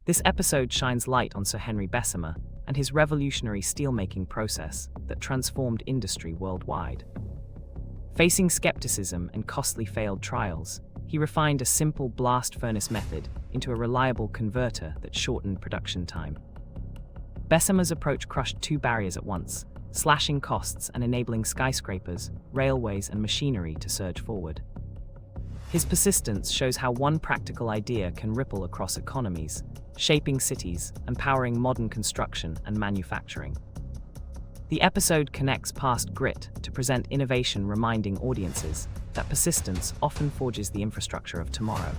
This episode shines light on Sir Henry Bessemer and his revolutionary steelmaking process that transformed industry worldwide. Facing skepticism and costly failed trials, he refined a simple blast furnace method into a reliable converter that shortened production time. Bessemer's approach crushed two barriers at once, slashing costs and enabling skyscrapers, railways, and machinery to surge forward. His persistence shows how one practical idea can ripple across economies, shaping cities and powering modern construction and manufacturing. The episode connects past grit to present innovation, reminding audiences that persistence often forges the infrastructure of tomorrow.